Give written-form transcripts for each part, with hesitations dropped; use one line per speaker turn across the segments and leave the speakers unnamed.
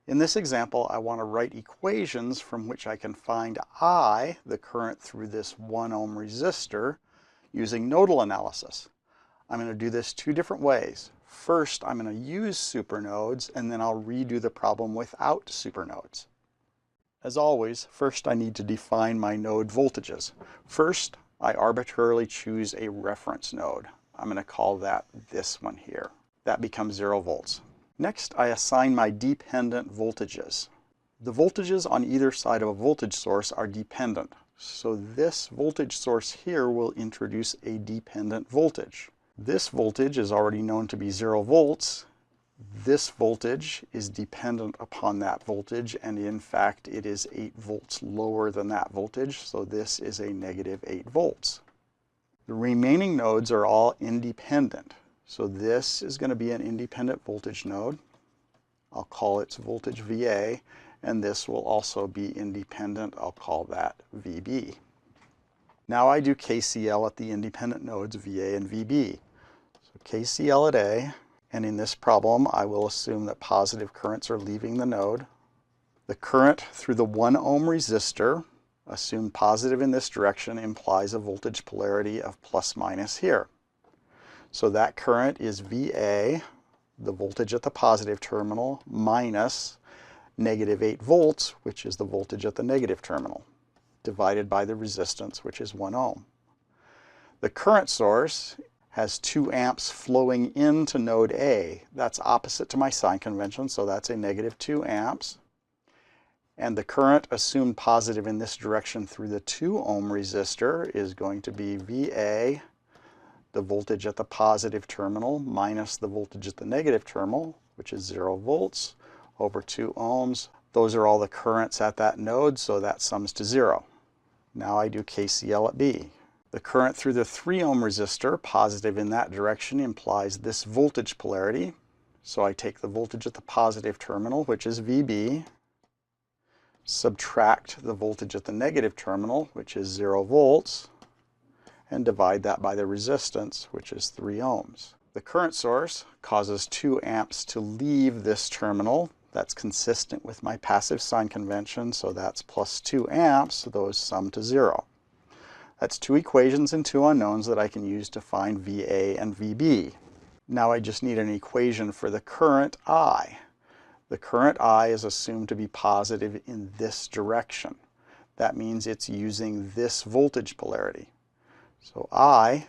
In this example, I want to write equations from which I can find I, the current through this 1 ohm resistor, using nodal analysis. I'm going to do this two different ways. First, I'm going to use supernodes, and then I'll redo the problem without supernodes. As always, first I need to define my node voltages. First, I arbitrarily choose a reference node. I'm going to call that this one here. That becomes 0 volts. Next, I assign my dependent voltages. The voltages on either side of a voltage source are dependent. So this voltage source here will introduce a dependent voltage. This voltage is already known to be 0 volts. This voltage is dependent upon that voltage, and in fact it is 8 volts lower than that voltage, so this is a negative 8 volts. The remaining nodes are all independent, so this is going to be an independent voltage node. I'll call its voltage VA, and this will also be independent. I'll call that VB. Now I do KCL at the independent nodes VA and VB. So KCL at A, and in this problem I will assume that positive currents are leaving the node. The current through the 1 ohm resistor, assume positive in this direction, implies a voltage polarity of plus minus here. So that current is VA, the voltage at the positive terminal, minus negative 8 volts, which is the voltage at the negative terminal, divided by the resistance, which is 1 ohm. The current source has 2 amps flowing into node A. That's opposite to my sign convention, so that's a negative 2 amps. And the current assumed positive in this direction through the 2 ohm resistor is going to be VA, the voltage at the positive terminal, minus the voltage at the negative terminal, which is 0 volts, over 2 ohms. Those are all the currents at that node, so that sums to 0. Now I do KCL at B. The current through the 3 ohm resistor, positive in that direction, implies this voltage polarity. So I take the voltage at the positive terminal, which is VB, subtract the voltage at the negative terminal, which is 0 volts, and divide that by the resistance, which is 3 ohms. The current source causes 2 amps to leave this terminal. That's consistent with my passive sign convention, so that's plus 2 amps, so those sum to 0. That's 2 equations and 2 unknowns that I can use to find VA and VB. Now I just need an equation for the current I. The current I is assumed to be positive in this direction. That means it's using this voltage polarity. So I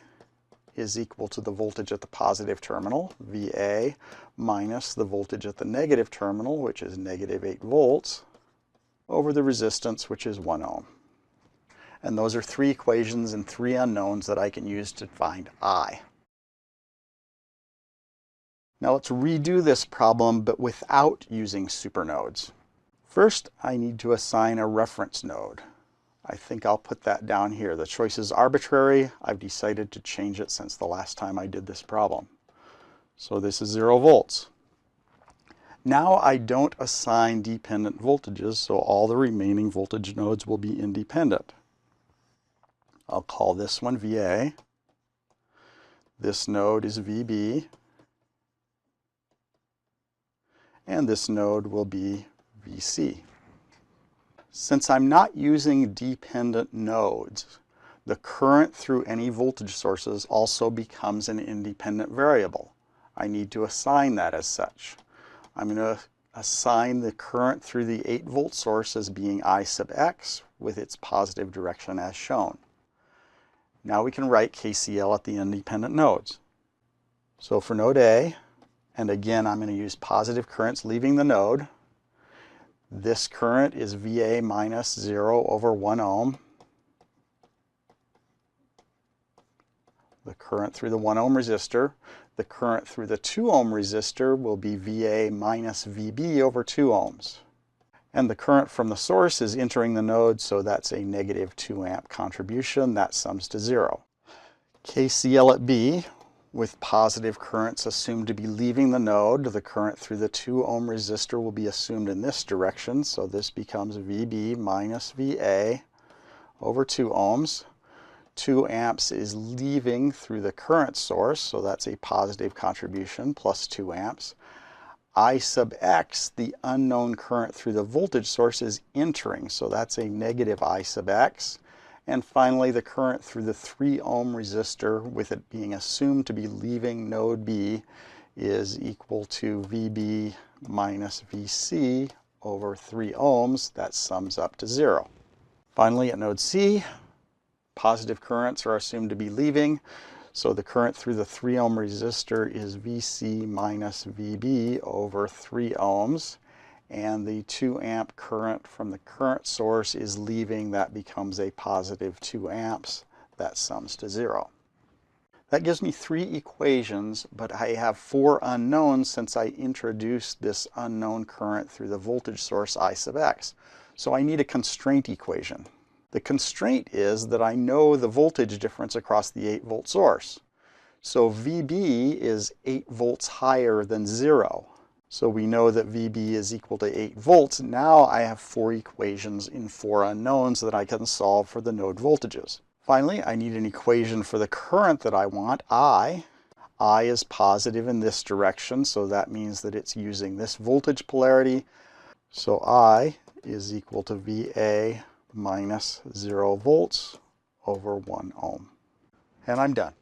is equal to the voltage at the positive terminal, VA, minus the voltage at the negative terminal, which is negative 8 volts, over the resistance, which is 1 ohm. And those are 3 equations and 3 unknowns that I can use to find I. Now let's redo this problem, but without using supernodes. First, I need to assign a reference node. I think I'll put that down here. The choice is arbitrary. I've decided to change it since the last time I did this problem. So this is 0 volts. Now I don't assign dependent voltages, so all the remaining voltage nodes will be independent. I'll call this one VA. This node is VB. And this node will be VC. Since I'm not using dependent nodes, the current through any voltage sources also becomes an independent variable. I need to assign that as such. I'm going to assign the current through the 8 volt source as being I sub x with its positive direction as shown. Now we can write KCL at the independent nodes. So for node A, and again I'm going to use positive currents leaving the node. This current is VA minus 0 over 1 ohm. The current through the 1 ohm resistor. The current through the 2 ohm resistor will be VA minus VB over 2 ohms. And the current from the source is entering the node, so that's a negative 2 amp contribution. That sums to 0. KCL at B, with positive currents assumed to be leaving the node, the current through the 2 ohm resistor will be assumed in this direction, so this becomes VB minus VA over 2 ohms. 2 amps is leaving through the current source, so that's a positive contribution, plus 2 amps. I sub x, the unknown current through the voltage source, is entering, so that's a negative I sub x. And finally, the current through the 3 ohm resistor, with it being assumed to be leaving node B, is equal to VB minus VC over 3 ohms. That sums up to 0. Finally, at node C, positive currents are assumed to be leaving, so the current through the 3 ohm resistor is VC minus VB over 3 ohms, and the 2 amp current from the current source is leaving. That becomes a positive 2 amps. That sums to 0. That gives me 3 equations, but I have 4 unknowns since I introduced this unknown current through the voltage source I sub x. So I need a constraint equation. The constraint is that I know the voltage difference across the 8-volt source. So VB is 8 volts higher than 0. So we know that VB is equal to 8 volts. Now I have 4 equations in 4 unknowns that I can solve for the node voltages. Finally, I need an equation for the current that I want, I. I is positive in this direction, so that means that it's using this voltage polarity. So I is equal to VA minus 0 volts over 1 ohm. And I'm done.